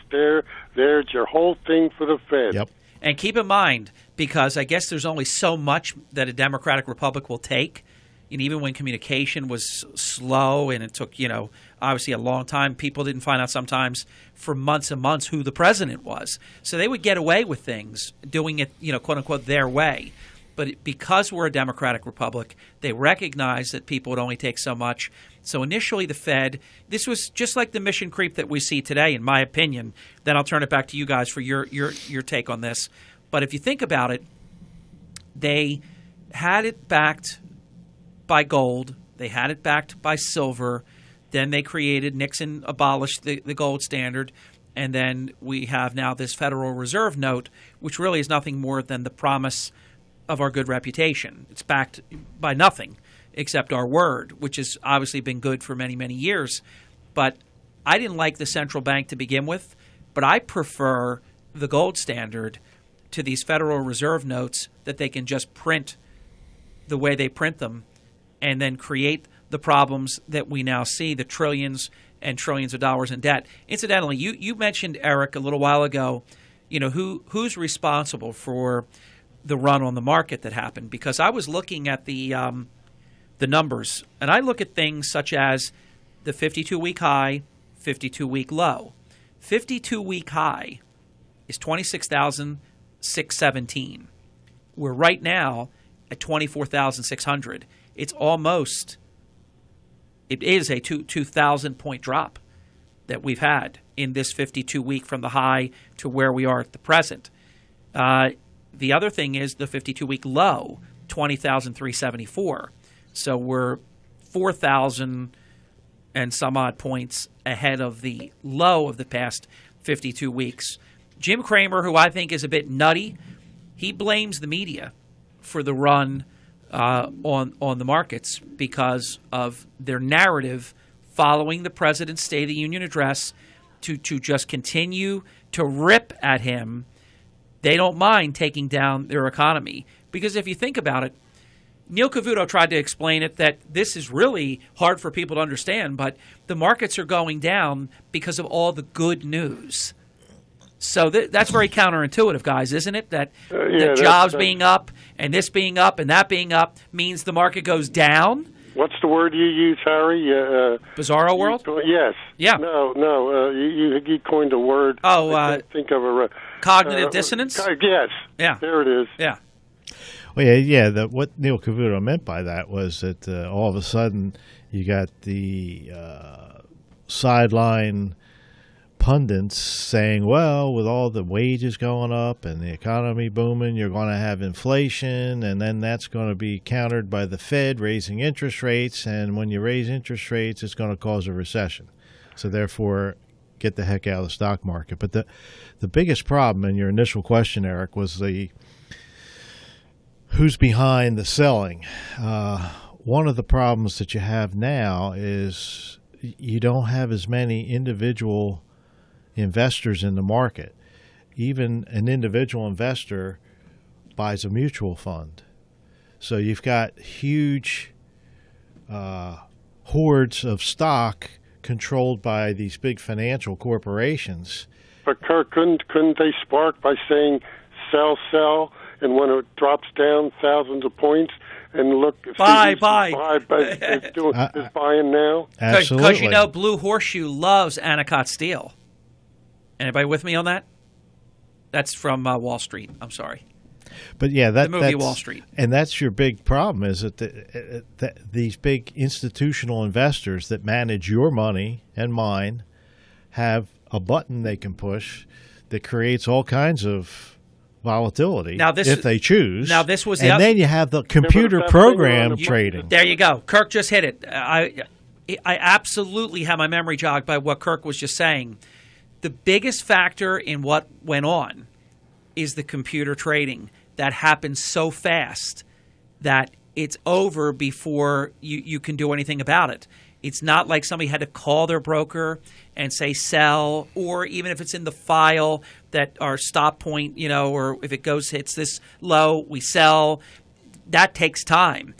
your whole thing for the Fed. Yep. And keep in mind, because I guess there's only so much that a democratic republic will take, and even when communication was slow and it took, obviously a long time, people didn't find out sometimes for months and months who the president was. So they would get away with things, doing it, quote unquote, their way. But because we're a democratic republic, they recognize that people would only take so much. So initially the Fed, this was just like the mission creep that we see today, in my opinion. Then I'll turn it back to you guys for your take on this. But if you think about it, they had it backed by gold. They had it backed by silver. Then they created, Nixon abolished the gold standard. And then we have now this Federal Reserve note, which really is nothing more than the promise of our good reputation. It's backed by nothing except our word, which has obviously been good for many, many years. But I didn't like the central bank to begin with, but I prefer the gold standard to these Federal Reserve notes that they can just print the way they print them and then create the problems that we now see, the trillions and trillions of dollars in debt. Incidentally, you mentioned, Eric, a little while ago, who's responsible for the run on the market that happened, because I was looking at the numbers, and I look at things such as the 52-week high, 52-week low. 52-week high is 26,617. We're right now at 24,600. It is a 2,000-point drop that we've had in this 52-week from the high to where we are at the present. The other thing is the 52-week low, 20,374. So we're 4,000 and some odd points ahead of the low of the past 52 weeks. Jim Cramer, who I think is a bit nutty, he blames the media for the run on the markets because of their narrative following the president's State of the Union address to just continue to rip at him. They don't mind taking down their economy. Because if you think about it, Neil Cavuto tried to explain it that this is really hard for people to understand, but the markets are going down because of all the good news. So that's very counterintuitive, guys, isn't it? That jobs being up and this being up and that being up means the market goes down. What's the word you use, Harry? Bizarro world? Yes. Yeah. No. You coined a word. Oh, I can't think of a. Cognitive dissonance? Yes. Yeah. There it is. Yeah. Well, yeah. What Neil Cavuto meant by that was that all of a sudden you got the sideline pundits saying, well, with all the wages going up and the economy booming, you're going to have inflation, and then that's going to be countered by the Fed raising interest rates, and when you raise interest rates, it's going to cause a recession. So therefore, get the heck out of the stock market. But the biggest problem in your initial question, Eric, was the who's behind the selling. One of the problems that you have now is you don't have as many individual investors in the market. Even an individual investor buys a mutual fund. So you've got huge hordes of stock controlled by these big financial corporations. But Kirk, couldn't they spark by saying sell, and when it drops down thousands of points, and look, buy, is buying now? Absolutely. Because you know, Blue Horseshoe loves Anacott Steel. Anybody with me on that? That's from Wall Street. I'm sorry. But yeah, the movie Wall Street, and that's your big problem. Is that these big institutional investors that manage your money and mine have a button they can push that creates all kinds of volatility now this, if they choose. Now this was, then you have the computer program trading. There you go. Kirk just hit it. I absolutely have my memory jogged by what Kirk was just saying. The biggest factor in what went on is the computer trading that happens so fast that it's over before you can do anything about it. It's not like somebody had to call their broker and say sell, or even if it's in the file that our stop point, or if it hits this low, we sell. That takes time.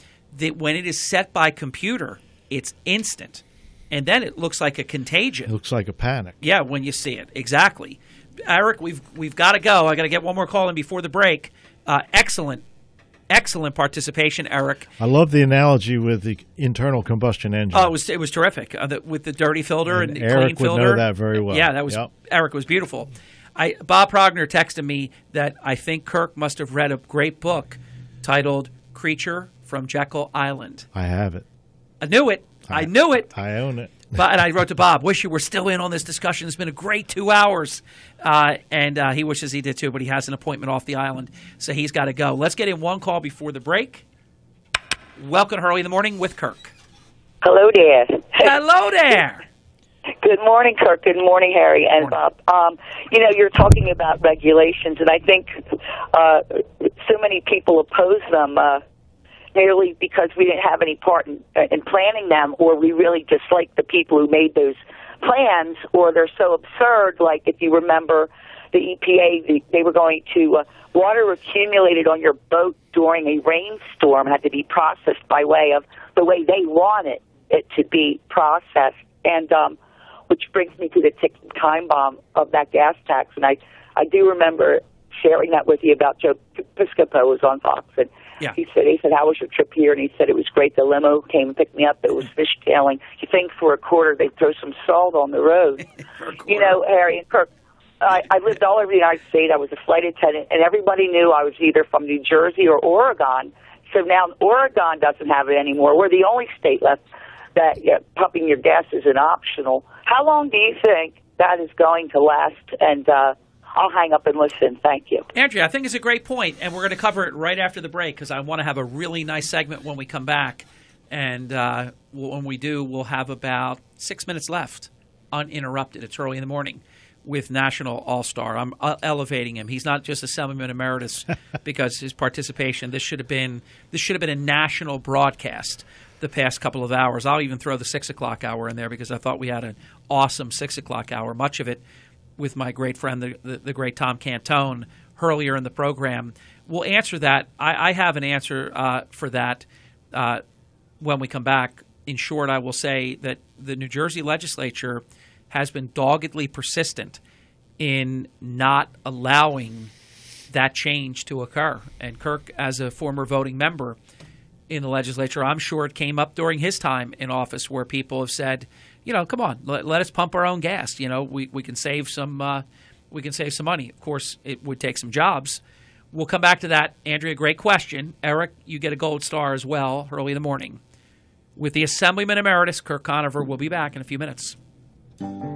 When it is set by computer, it's instant. And then it looks like a contagion. It looks like a panic. Yeah, when you see it. Exactly. Eric, we've got to go. I got to get one more call in before the break. Excellent participation, Eric. I love the analogy with the internal combustion engine. Oh, it was terrific with the dirty filter and the Eric clean filter. Eric would know that very well. Yeah, that was Eric was beautiful. Bob Progner texted me that I think Kirk must have read a great book titled "Creature from Jekyll Island." I have it. I knew it. I knew it. I own it. And I wrote to Bob, wish you were still in on this discussion. It's been a great 2 hours. And he wishes he did too, but he has an appointment off the island, so he's got to go. Let's get in one call before the break. Welcome to Early in the Morning with Kirk. Hello there. Hello there. Good morning, Kirk. Good morning, Harry and Bob. You're talking about regulations, and I think so many people oppose them merely because we didn't have any part in planning them, or we really dislike the people who made those plans, or they're so absurd. Like, if you remember, the EPA, they were going to water accumulated on your boat during a rainstorm had to be processed by way of the way they wanted it to be processed, and which brings me to the ticking time bomb of that gas tax. And I do remember sharing that with you about Joe Piscopo was on Fox, and yeah. He said, how was your trip here? And he said, it was great. The limo came and picked me up. It was fishtailing. You think for a quarter they'd throw some salt on the road. Harry and Kirk, I lived all over the United States. I was a flight attendant, and everybody knew I was either from New Jersey or Oregon. So now Oregon doesn't have it anymore. We're the only state left that pumping your gas isn't optional. How long do you think that is going to last? And I'll hang up and listen. Thank you. Andrea, I think it's a great point, and we're going to cover it right after the break because I want to have a really nice segment when we come back. And when we do, we'll have about 6 minutes left uninterrupted. It's Early in the Morning with National All-Star. I'm elevating him. He's not just Assemblyman Emeritus because his participation. This should have been a national broadcast the past couple of hours. I'll even throw the 6 o'clock hour in there because I thought we had an awesome 6 o'clock hour, much of it with my great friend, the great Tom Cantone, earlier in the program. We'll answer that. I have an answer for that when we come back. In short, I will say that the New Jersey legislature has been doggedly persistent in not allowing that change to occur. And Kirk, as a former voting member in the legislature, I'm sure it came up during his time in office where people have said, come on, let us pump our own gas. We can save some we can save some money. Of course, it would take some jobs. We'll come back to that. Andrea, great question. Eric, you get a gold star as well early in the morning. With the Assemblyman Emeritus, Kirk Conover, we'll be back in a few minutes.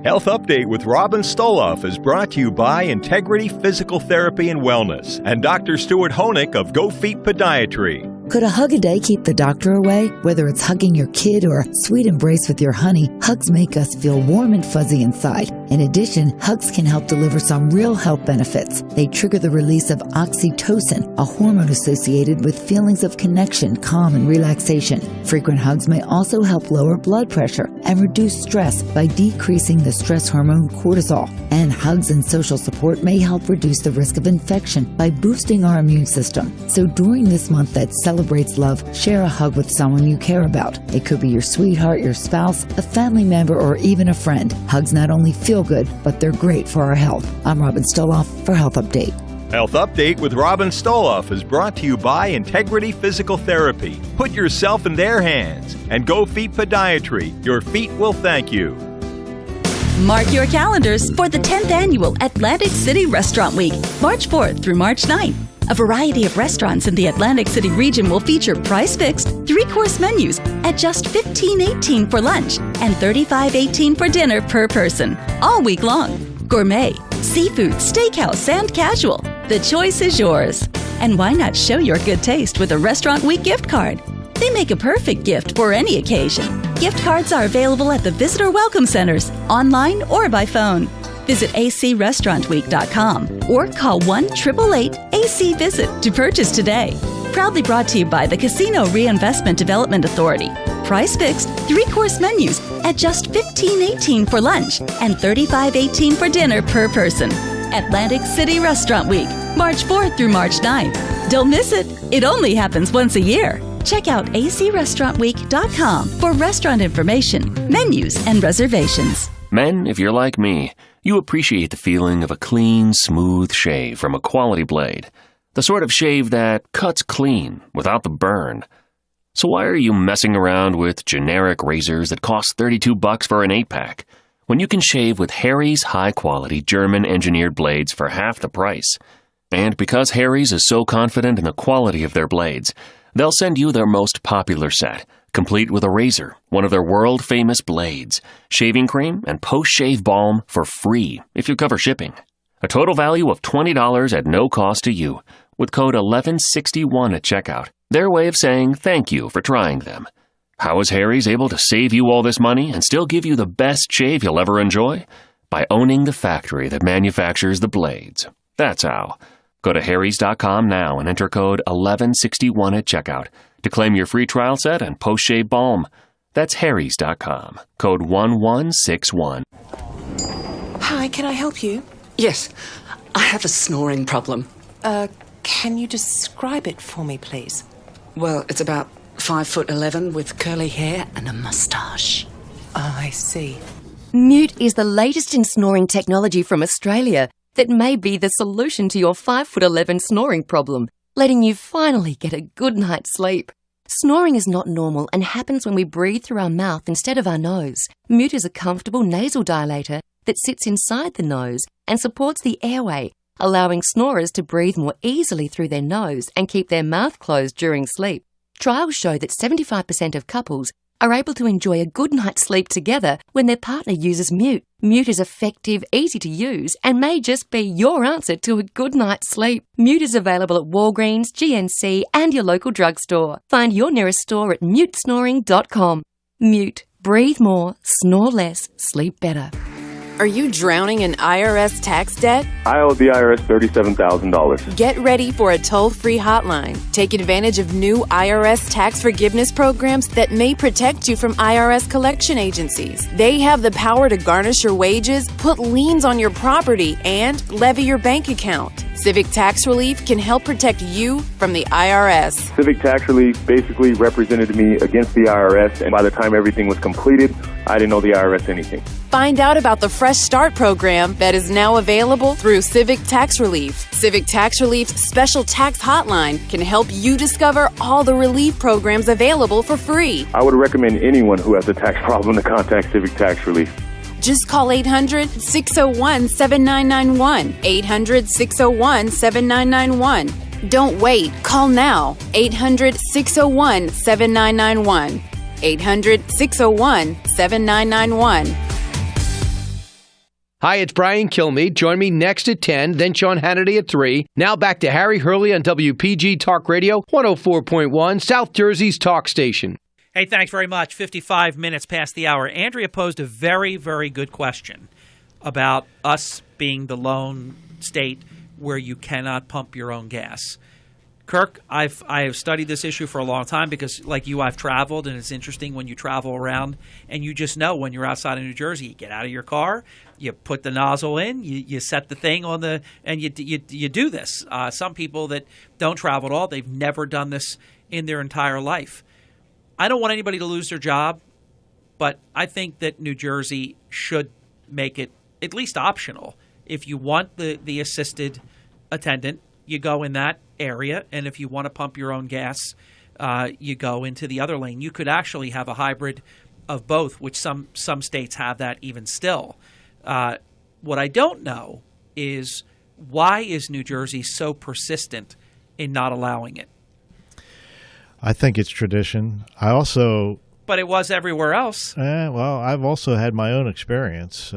Health Update with Robin Stoloff is brought to you by Integrity Physical Therapy and Wellness and Dr. Stuart Honig of Go Feet Podiatry. Could a hug a day keep the doctor away? Whether it's hugging your kid or a sweet embrace with your honey, hugs make us feel warm and fuzzy inside. In addition, hugs can help deliver some real health benefits. They trigger the release of oxytocin, a hormone associated with feelings of connection, calm, and relaxation. Frequent hugs may also help lower blood pressure and reduce stress by decreasing the stress hormone cortisol. And hugs and social support may help reduce the risk of infection by boosting our immune system. So during this month that celebrates love, share a hug with someone you care about. It could be your sweetheart, your spouse, a family member, or even a friend. Hugs not only feel good, but they're great for our health. I'm Robin Stoloff for Health Update. Health Update with Robin Stoloff is brought to you by Integrity Physical Therapy. Put yourself in their hands. And Go Feet Podiatry. Your feet will thank you. Mark your calendars for the 10th annual Atlantic City Restaurant Week, March 4th through March 9th. A variety of restaurants in the Atlantic City region will feature price-fixed 3-course menus at just $15.18 for lunch and $35.18 for dinner per person, all week long. Gourmet, seafood, steakhouse, and casual. The choice is yours. And why not show your good taste with a Restaurant Week gift card? They make a perfect gift for any occasion. Gift cards are available at the Visitor Welcome Centers, online or by phone. Visit acrestaurantweek.com or call 1-888-AC-VISIT to purchase today. Proudly brought to you by the Casino Reinvestment Development Authority. Price fixed 3-course menus at just $15.18 for lunch and $35.18 for dinner per person. Atlantic City Restaurant Week, March 4th through March 9th. Don't miss it. It only happens once a year. Check out acrestaurantweek.com for restaurant information, menus, and reservations. Men, if you're like me, you appreciate the feeling of a clean, smooth shave from a quality blade. The sort of shave that cuts clean without the burn. So why are you messing around with generic razors that cost $32 for an 8-pack when you can shave with Harry's high-quality German-engineered blades for half the price? And because Harry's is so confident in the quality of their blades, they'll send you their most popular set, complete with a razor, one of their world-famous blades, shaving cream, and post-shave balm for free if you cover shipping. A total value of $20 at no cost to you, with code 1161 at checkout. Their way of saying thank you for trying them. How is Harry's able to save you all this money and still give you the best shave you'll ever enjoy? By owning the factory that manufactures the blades. That's how. Go to harrys.com now and enter code 1161 at checkout to claim your free trial set and post-shave balm. That's harrys.com, code 1161. Hi, can I help you? Yes, I have a snoring problem. Can you describe it for me, please? Well, it's about 5'11" with curly hair and a moustache. Oh, I see. Mute is the latest in snoring technology from Australia that may be the solution to your 5'11" snoring problem, letting you finally get a good night's sleep. Snoring is not normal and happens when we breathe through our mouth instead of our nose. Mute is a comfortable nasal dilator that sits inside the nose and supports the airway, allowing snorers to breathe more easily through their nose and keep their mouth closed during sleep. Trials show that 75% of couples are able to enjoy a good night's sleep together when their partner uses Mute. Mute is effective, easy to use, and may just be your answer to a good night's sleep. Mute is available at Walgreens, GNC, and your local drugstore. Find your nearest store at mutesnoring.com. Mute. Breathe more, snore less, sleep better. Are you drowning in IRS tax debt? I owe the IRS $37,000. Get ready for a toll-free hotline. Take advantage of new IRS tax forgiveness programs that may protect you from IRS collection agencies. They have the power to garnish your wages, put liens on your property, and levy your bank account. Civic Tax Relief can help protect you from the IRS. Civic Tax Relief basically represented me against the IRS, and by the time everything was completed, I didn't owe the IRS anything. Find out about the Fresh Start program that is now available through Civic Tax Relief. Civic Tax Relief's special tax hotline can help you discover all the relief programs available for free. I would recommend anyone who has a tax problem to contact Civic Tax Relief. Just call 800-601-7991. 800-601-7991. Don't wait. Call now. 800-601-7991. 800-601-7991. Hi, it's Brian Kilmeade. Join me next at 10, then Sean Hannity at 3. Now back to Harry Hurley on WPG Talk Radio, 104.1, South Jersey's talk station. Hey, thanks very much. 55 minutes past the hour. Andrea posed a very, very good question about us being the lone state where you cannot pump your own gas. Kirk, I have studied this issue for a long time because, like you, I've traveled, and it's interesting when you travel around and you just know when you're outside of New Jersey, you get out of your car, you put the nozzle in, you set the thing on the, and you do this. Some people that don't travel at all, they've never done this in their entire life. I don't want anybody to lose their job, but I think that New Jersey should make it at least optional. If you want the assisted attendant, you go in that area, and if you want to pump your own gas, you go into the other lane. You could actually have a hybrid of both, which some states have that even still. What I don't know is why is New Jersey so persistent in not allowing it? I think it's tradition. I also... But it was everywhere else. Well, I've also had my own experience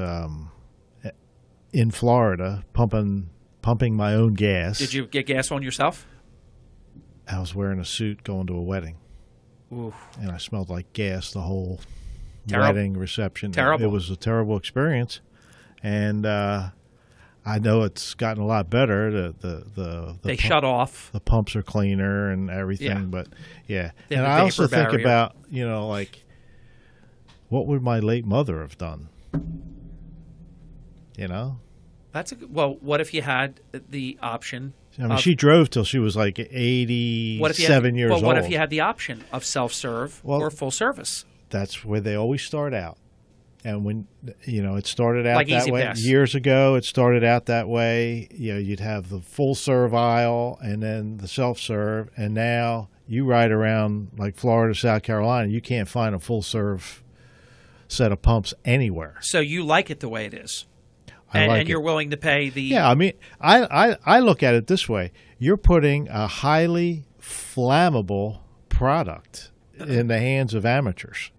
in Florida pumping my own gas. Did you get gas on yourself? I was wearing a suit going to a wedding. Ooh. And I smelled like gas the whole Terrible. wedding reception. Terrible. It was a terrible experience. And I know it's gotten a lot better. They shut off. The pumps are cleaner and everything. Yeah. But, yeah. They have And a I also vapor think barrier. about, like, what would my late mother have done? What if you had the option? I mean, she drove till she was like 87 years old. What if you had the option of self-serve or full service? That's where they always start out. And when, it started out Like that Easy way. Pass. Years ago, it started out that way. You'd have the full serve aisle and then the self-serve. And now you ride around like Florida, South Carolina, you can't find a full serve set of pumps anywhere. So you like it the way it is. I like and you're willing to pay the... Yeah, I mean, I look at it this way. You're putting a highly flammable product in the hands of amateurs.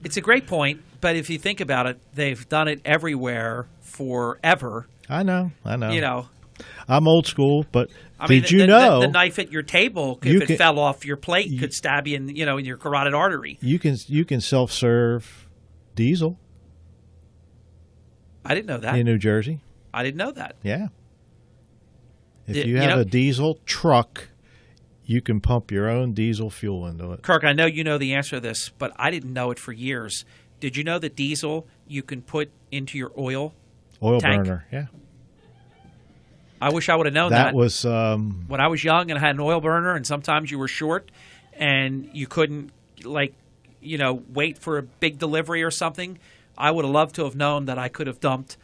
It's a great point, but if you think about it, they've done it everywhere forever. I know. I'm old school, but did you know... The knife at your table, if it fell off your plate, could stab you in your carotid artery. You can self-serve diesel. I didn't know that. In New Jersey. I didn't know that. Yeah. If you have a diesel truck, you can pump your own diesel fuel into it. Kirk, I know you know the answer to this, but I didn't know it for years. Did you know that diesel you can put into your oil tank? Burner, yeah. I wish I would have known that. That was... when I was young and I had an oil burner, and sometimes you were short and you couldn't, wait for a big delivery or something, I would have loved to have known that I could have dumped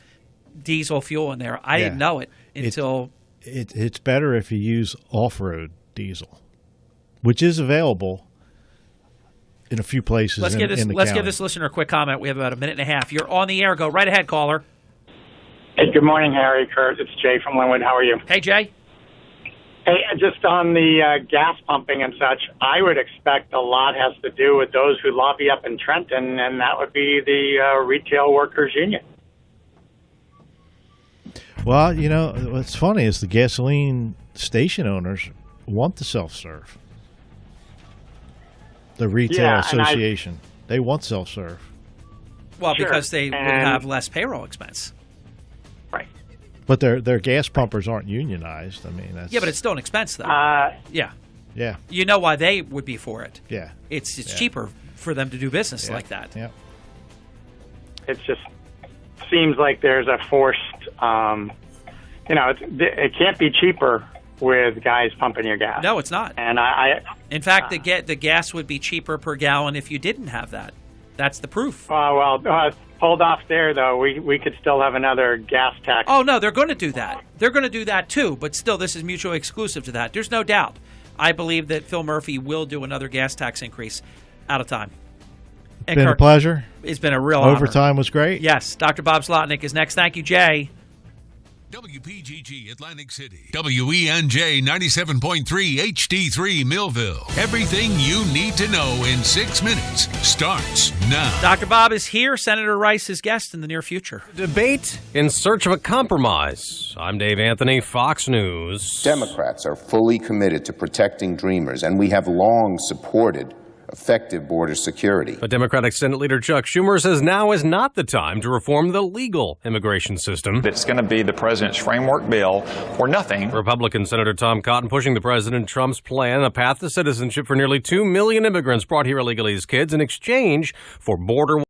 diesel fuel in there. I didn't know it until... It's better if you use off-road diesel, which is available in a few places Let's give this listener a quick comment. We have about a minute and a half. You're on the air. Go right ahead, caller. Hey, good morning, Harry, Kurt. It's Jay from Linwood. How are you? Hey, Jay. Hey, just on the gas pumping and such, I would expect a lot has to do with those who lobby up in Trenton, and that would be the Retail Workers Union. Well, what's funny is the gasoline station owners want the self-serve. The Retail Association. They want self-serve. Well, because they would have less payroll expense. Right. But their gas pumpers aren't unionized. I mean, that's... Yeah, but it's still an expense, though. Yeah. Yeah. You know why they would be for it. Yeah. It's cheaper for them to do business like that. Yeah. It just seems like there's a forced, it can't be cheaper with guys pumping your gas. No, it's not. And in fact, the gas would be cheaper per gallon if you didn't have that. That's the proof. Hold off there, though. We could still have another gas tax. Oh, no, they're going to do that. They're going to do that, too. But still, this is mutually exclusive to that. There's no doubt. I believe that Phil Murphy will do another gas tax increase out of time. And been Kirk, a pleasure. It's been a real honor. Overtime was great. Yes. Dr. Bob Zlotnick is next. Thank you, Jay. WPGG Atlantic City. WENJ 97.3 HD3 Millville. Everything you need to know in 6 minutes starts now. Dr. Bob is here. Senator Rice is guest in the near future. Debate in search of a compromise. I'm Dave Anthony, Fox News. Democrats are fully committed to protecting Dreamers, and we have long supported effective border security. But Democratic Senate Leader Chuck Schumer says now is not the time to reform the legal immigration system. It's going to be the president's framework bill or nothing. Republican Senator Tom Cotton pushing the President Trump's plan, a path to citizenship for nearly 2 million immigrants brought here illegally as kids in exchange for border